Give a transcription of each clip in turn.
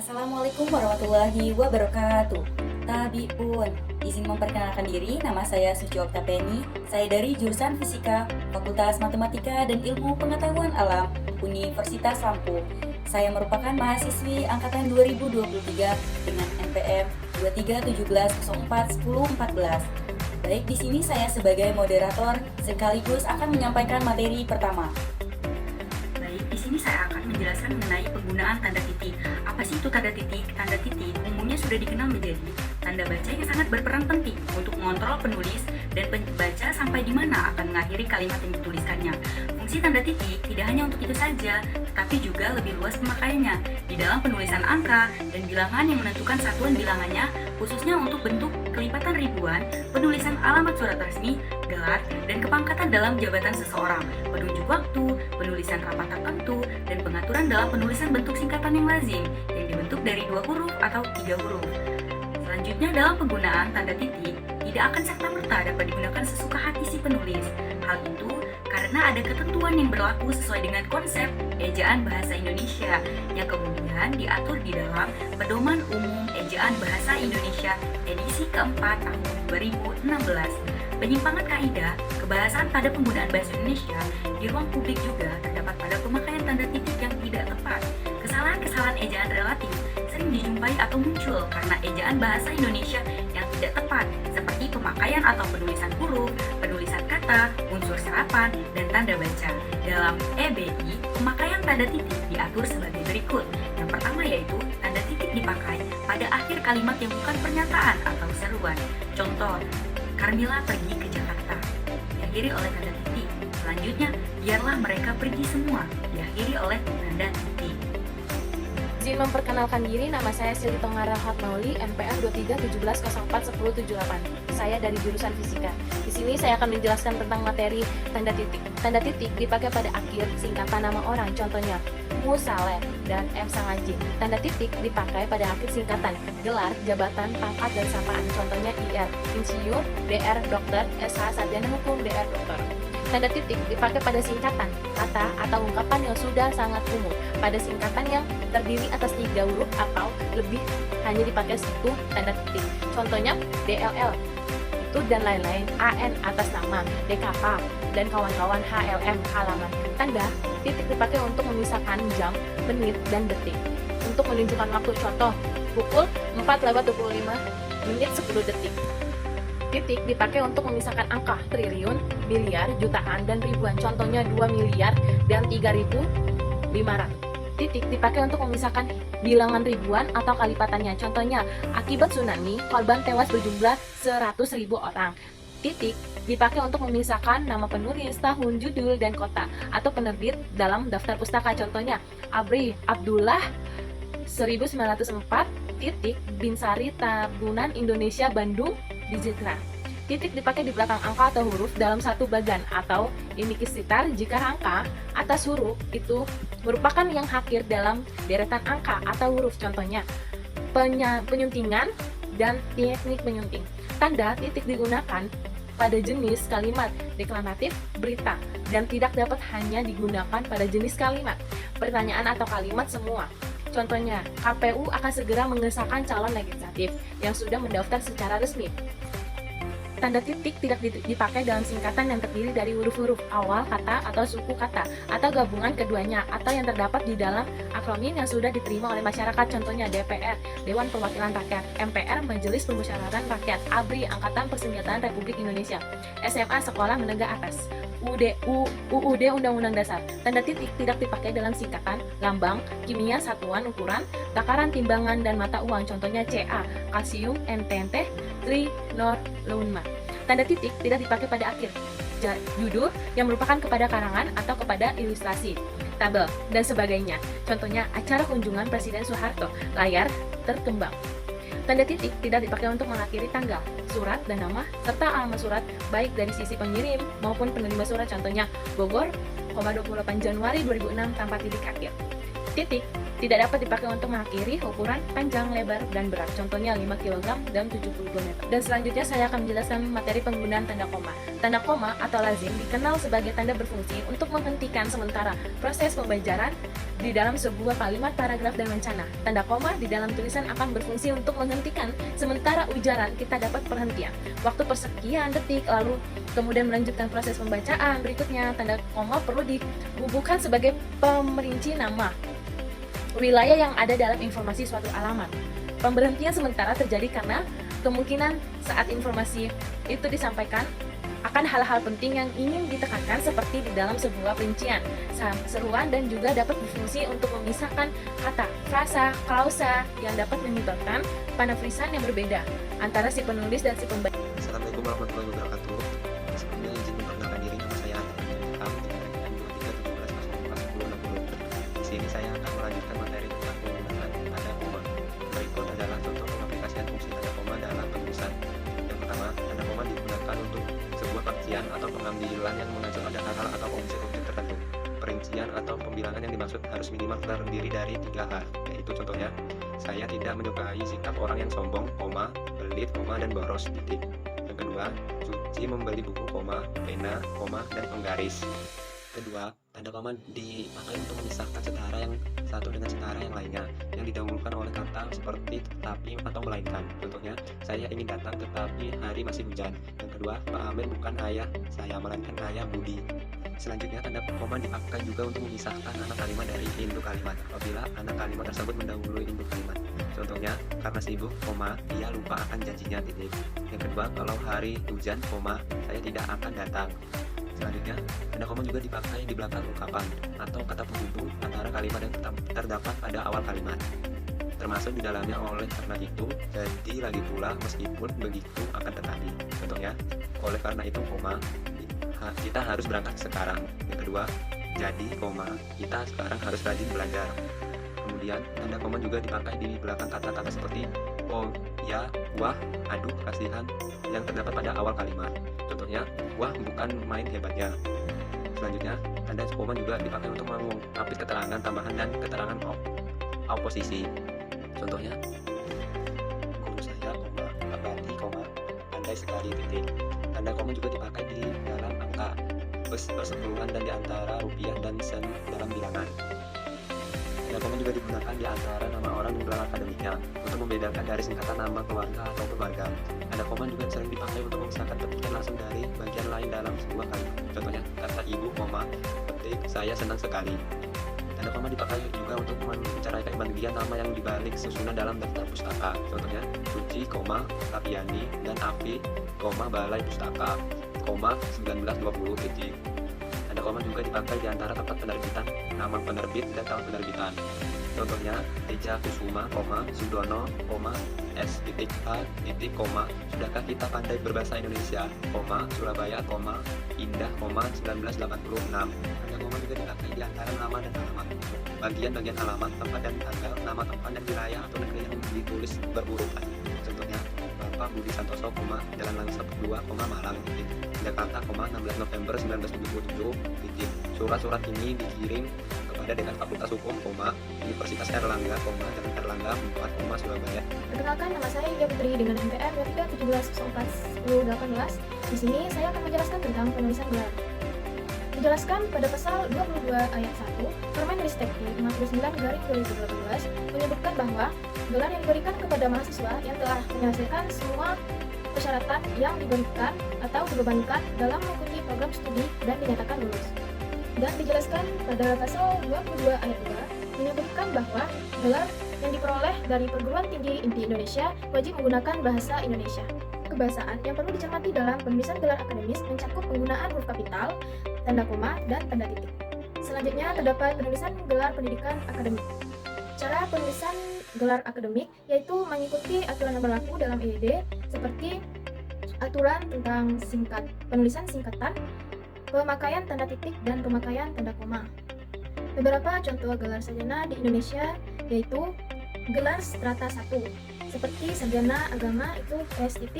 Assalamualaikum warahmatullahi wabarakatuh. Tabiun, izin memperkenalkan diri, nama saya Suci Oktapeni. Saya dari jurusan Fisika, Fakultas Matematika dan Ilmu Pengetahuan Alam, Universitas Lampung. Saya merupakan mahasiswi angkatan 2023 dengan NPM 2317041014. Baik, di sini saya sebagai moderator sekaligus akan menyampaikan materi pertama. Baik, di sini saya akan menjelaskan mengenai penggunaan tanda titik. Apa sih itu tanda titik? Tanda titik umumnya sudah dikenal menjadi tanda baca yang sangat berperan penting untuk mengontrol penulis dan pembaca sampai di mana akan mengakhiri kalimat yang dituliskannya. Fungsi tanda titik tidak hanya untuk itu saja, tetapi juga lebih luas pemakaiannya di dalam penulisan angka dan bilangan yang menentukan satuan bilangannya, khususnya untuk bentuk kelipatan ribuan, penulisan alamat surat resmi, gelar, dan kepangkatan dalam jabatan seseorang, penunjuk waktu, penulisan rapat tertentu, dan pengaturan dalam penulisan bentuk singkatan yang lazim, yang dibentuk dari 2 huruf atau 3 huruf. Selanjutnya, dalam penggunaan tanda titik, tidak akan serta-merta dapat digunakan sesuka hati si penulis. Hal itu karena ada ketentuan yang berlaku sesuai dengan konsep ejaan bahasa Indonesia yang kemudian diatur di dalam Pedoman Umum Ejaan Bahasa Indonesia edisi keempat tahun 2016. Penyimpangan kaidah kebahasaan pada penggunaan bahasa Indonesia di ruang publik juga terdapat pada pemakaian tanda titik yang tidak tepat. Kesalahan-kesalahan ejaan relatif sering dijumpai atau muncul karena ejaan bahasa Indonesia yang tidak tepat, seperti pemakaian atau penulisan huruf, penulisan kata, unsur serapan, dan tanda baca. Dalam EBI, pemakaian tanda titik diatur sebagai berikut. Yang pertama yaitu tanda titik dipakai pada akhir kalimat yang bukan pernyataan atau seruan. Contoh, Carmila pergi ke Jakarta, diakhiri oleh tanda titik. Selanjutnya, biarlah mereka pergi semua, diakhiri oleh tanda titik. Izin memperkenalkan diri, nama saya Sili Tonggara Hatmauli, NPM 2317041078. Saya dari jurusan Fisika. Di sini saya akan menjelaskan tentang materi tanda titik. Tanda titik dipakai pada akhir singkatan nama orang, contohnya Mu Saleh dan M Sangaji. Tanda titik dipakai pada akhir singkatan gelar, jabatan, pangkat, dan sapaan, contohnya IR, Insinyur, DR, Dokter, SH, Sarjana Hukum, DR, Dokter. Tanda titik dipakai pada singkatan, kata, atau ungkapan yang sudah sangat umum. Pada singkatan yang terdiri atas 3 huruf atau lebih hanya dipakai 1 tanda titik. Contohnya DLL, itu dan lain-lain, AN atas nama, DKP, dan kawan-kawan HLM, halaman. Tanda titik dipakai untuk memisahkan jam, menit, dan detik. Untuk menunjukkan waktu, contoh, pukul 4:25 menit 10 detik. Titik dipakai untuk memisahkan angka triliun, miliar, jutaan, dan ribuan. Contohnya 2 miliar dan 3.500. Titik dipakai untuk memisahkan bilangan ribuan atau kalipatannya. Contohnya, akibat tsunami, korban tewas berjumlah 100.000 orang. Titik dipakai untuk memisahkan nama penulis, tahun, judul, dan kota atau penerbit dalam daftar pustaka. Contohnya, Abri Abdullah 1904 titik Binsari Tabunan Indonesia Bandung Digital. Titik dipakai di belakang angka atau huruf dalam satu bagan atau imikisitar jika angka atas huruf itu merupakan yang akhir dalam deretan angka atau huruf, contohnya penyuntingan dan teknik penyunting. Tanda titik digunakan pada jenis kalimat deklaratif, berita, dan tidak dapat hanya digunakan pada jenis kalimat, pertanyaan atau kalimat semua. Contohnya, KPU akan segera mengesahkan calon legislatif yang sudah mendaftar secara resmi. Tanda titik tidak dipakai dalam singkatan yang terdiri dari huruf-huruf awal kata atau suku kata, atau gabungan keduanya, atau yang terdapat di dalam akronim yang sudah diterima oleh masyarakat, contohnya DPR, Dewan Perwakilan Rakyat, MPR, Majelis Permusyawaratan Rakyat, ABRI, Angkatan Persenjataan Republik Indonesia, SMA, Sekolah Menengah Atas, UUD, Undang-Undang Dasar. Tanda titik tidak dipakai dalam singkatan, lambang, kimia, satuan ukuran, takaran, timbangan, dan mata uang, contohnya CA, kalsium, NTNT, Trinorlunma. Tanda titik tidak dipakai pada akhir judul yang merupakan kepada karangan atau kepada ilustrasi, tabel, dan sebagainya. Contohnya acara kunjungan Presiden Soeharto, layar terkembang. Tanda titik tidak dipakai untuk mengakhiri tanggal, surat, dan nama, serta alamat surat baik dari sisi pengirim maupun penerima surat, contohnya Bogor, 28 Januari 2006 tanpa titik akhir. Titik Tidak dapat dipakai untuk mengakhiri ukuran, panjang, lebar, dan berat. Contohnya 5 kg dan 72 meter. Dan selanjutnya saya akan menjelaskan materi penggunaan tanda koma. Tanda koma atau lazim dikenal sebagai tanda berfungsi untuk menghentikan sementara proses pembelajaran di dalam sebuah kalimat, paragraf, dan rencana. Tanda koma di dalam tulisan akan berfungsi untuk menghentikan sementara ujaran kita dapat perhentian. Waktu persekian detik, lalu kemudian melanjutkan proses pembacaan. Berikutnya, tanda koma perlu dibubuhkan sebagai pemerinci nama wilayah yang ada dalam informasi suatu alamat. Pemberhentian sementara terjadi karena kemungkinan saat informasi itu disampaikan akan hal-hal penting yang ingin ditekankan seperti di dalam sebuah perincian, seruan, dan juga dapat berfungsi untuk memisahkan kata, frasa, klausa yang dapat menyebabkan penafsiran yang berbeda antara si penulis dan si pembaca. Assalamualaikum warahmatullahi wabarakatuh. Sebelumnya izin memperkenalkan diri, nama saya Di sini saya akan melanjutkan materi tentang penggunaan tanda koma. Berikut adalah contoh pengaplikasian fungsi tanda koma dalam penulisan. Yang pertama, tanda koma digunakan untuk sebuah perincian atau pengambilan yang mengacu pada hal-hal atau objek-objek tertentu. Perincian atau pembilangan yang dimaksud harus minimal terdiri dari 3 hal, yaitu contohnya, saya tidak menyukai sikap orang yang sombong, koma, pelit, koma, dan boros, titik. Yang kedua, Suci membeli buku, koma, pena, koma, dan penggaris. Kedua, tanda koma dipakai untuk memisahkan setara yang satu dengan setara yang lainnya yang didahulukan oleh kata seperti tetapi atau melainkan. Contohnya, saya ingin datang tetapi hari masih hujan. Yang kedua, Pak Amir bukan ayah saya, melainkan ayah Budi. Selanjutnya, tanda koma dipakai juga untuk memisahkan anak kalimat dari induk kalimat apabila anak kalimat tersebut mendahului induk kalimat. Contohnya, karena sibuk, koma, dia lupa akan janjinya, titik. Yang kedua, kalau hari hujan, koma, saya tidak akan datang. Selanjutnya, tanda koma juga dipakai di belakang ungkapan atau kata penghubung antara kalimat yang terdapat pada awal kalimat, termasuk di dalamnya oleh karena itu, jadi lagi pula, meskipun begitu, akan tetapi. Contohnya, oleh karena itu, koma, kita harus berangkat sekarang. Yang kedua, jadi, koma, kita sekarang harus rajin belajar. Kemudian, tanda koma juga dipakai di belakang kata-kata seperti oh, ya, wah, aduh, kasihan yang terdapat pada awal kalimat. Contohnya, wah, bukan main hebatnya. Selanjutnya, tanda koma juga dipakai untuk mengapit keterangan tambahan dan keterangan oposisi. Contohnya, guru saya, koma, abadi, koma, pandai sekali, titik. Tanda koma juga dipakai di dalam angka, persepuluhan, dan di antara rupiah dan sen dalam bilangan. Tanda koma juga digunakan di antara nama orang dan gelar akademiknya untuk membedakan dari singkatan nama keluarga atau keluarga. Tanda koma juga sering dipakai untuk memisahkan petikan langsung dari bagian lain dalam sebuah kalimat. Contohnya, kata ibu, koma, petik, saya senang sekali. Tanda koma dipakai juga untuk menceraikan bagian nama yang dibalik susunan dalam daftar pustaka. Contohnya, Suci, koma, Tapiani, dan Afi, koma, Balai Pustaka, koma, 1920, titik. Tanda koma juga dipakai di antara tempat penerbitan, nama penerbit, dan tahun penerbitan. Contohnya, Teja Kusuma, koma, Sudono, koma, S.A, koma, sudahkah kita pandai berbahasa Indonesia, koma, Surabaya, koma, Indah, koma, 1986. Tanda koma juga dipakai di antara nama dan alamat. Bagian-bagian alamat, tempat dan tanggal, nama tempat dan wilayah atau negeri yang ditulis berurutan. Contohnya, Bapak Budi Santoso, koma, Jalan Langsep 2, koma, Malang, titik. Jakarta, 16 November 1977, titik. Surat-surat ini dikirim kepada Dekan Fakultas Hukum, Universitas Erlangga, Jalan Erlangga 4, Surabaya. Perkenalkan, nama saya India Putri dengan NPM 23170418. Di sini saya akan menjelaskan tentang penulisan gelar. Dijelaskan pada pasal 22 ayat 1 Permendikbud 59/2018 menyebutkan bahwa gelar yang diberikan kepada mahasiswa yang telah menyelesaikan semua persyaratan yang diberikan atau dibebankan dalam mengikuti program studi dan dinyatakan lulus. Dan dijelaskan pada pasal 22 ayat 2 menyebutkan bahwa gelar yang diperoleh dari perguruan tinggi inti Indonesia wajib menggunakan bahasa Indonesia. Kebahasaan yang perlu dicermati dalam penulisan gelar akademis mencakup penggunaan huruf kapital, tanda koma, dan tanda titik. Selanjutnya terdapat penulisan gelar pendidikan akademik. Cara penulisan gelar akademik yaitu mengikuti aturan yang berlaku dalam IED seperti aturan tentang penulisan singkatan, pemakaian tanda titik, dan pemakaian tanda koma. Beberapa contoh gelar sarjana di Indonesia yaitu gelar strata 1 seperti sarjana agama itu S.AG.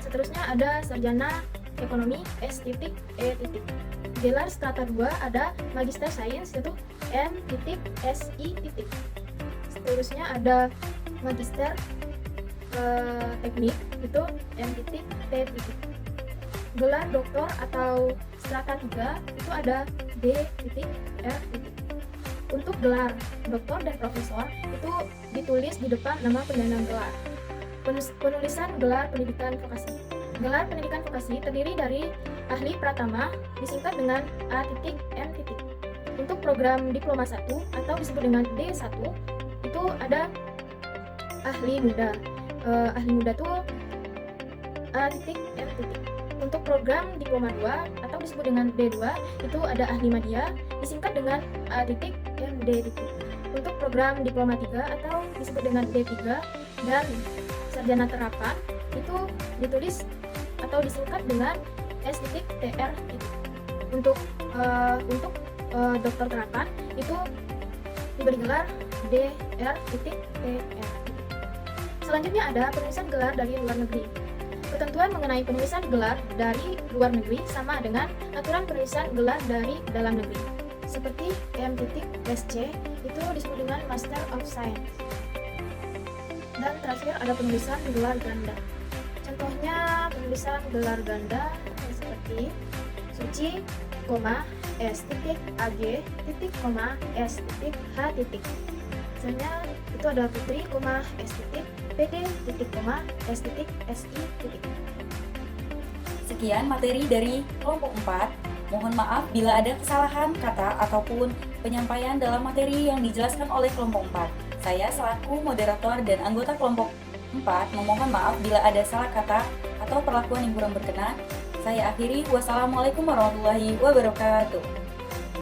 Seterusnya ada sarjana Ekonomi S.E. Gelar strata 2 ada Magister Sains yaitu M.Si. Seterusnya ada Magister Teknik itu M.T. Gelar doktor atau strata 3 itu ada D.R. Untuk gelar doktor dan profesor itu ditulis di depan nama penyandang gelar. Penulisan gelar pendidikan vokasi. Gelar pendidikan vokasi terdiri dari ahli pratama disingkat dengan A.M. Untuk program diploma 1 atau disebut dengan D1 itu ada ahli muda. Ahli muda itu A.M. Untuk program diploma 2 atau disebut dengan D2 itu ada ahli media disingkat dengan A.MD. Untuk program diploma 3 atau disebut dengan D3 dan sarjana terapan itu ditulis atau disingkat dengan S.TR. Untuk dokter terapan itu diberi gelar Dr.TR. Selanjutnya ada penulisan gelar dari luar negeri. Ketentuan mengenai penulisan gelar dari luar negeri sama dengan aturan penulisan gelar dari dalam negeri. Seperti M.Sc itu disebut dengan Master of Science. Dan terakhir ada penulisan gelar ganda. Contohnya penulisan gelar ganda seperti Suci, S.Ag, S.H. Misalnya itu ada Putri, S. PD, S.Si. Sekian materi dari kelompok 4. Mohon maaf bila ada kesalahan kata ataupun penyampaian dalam materi yang dijelaskan oleh kelompok 4. Saya selaku moderator dan anggota kelompok 4 memohon maaf bila ada salah kata atau perlakuan yang kurang berkenan. Saya akhiri. Wassalamualaikum warahmatullahi wabarakatuh.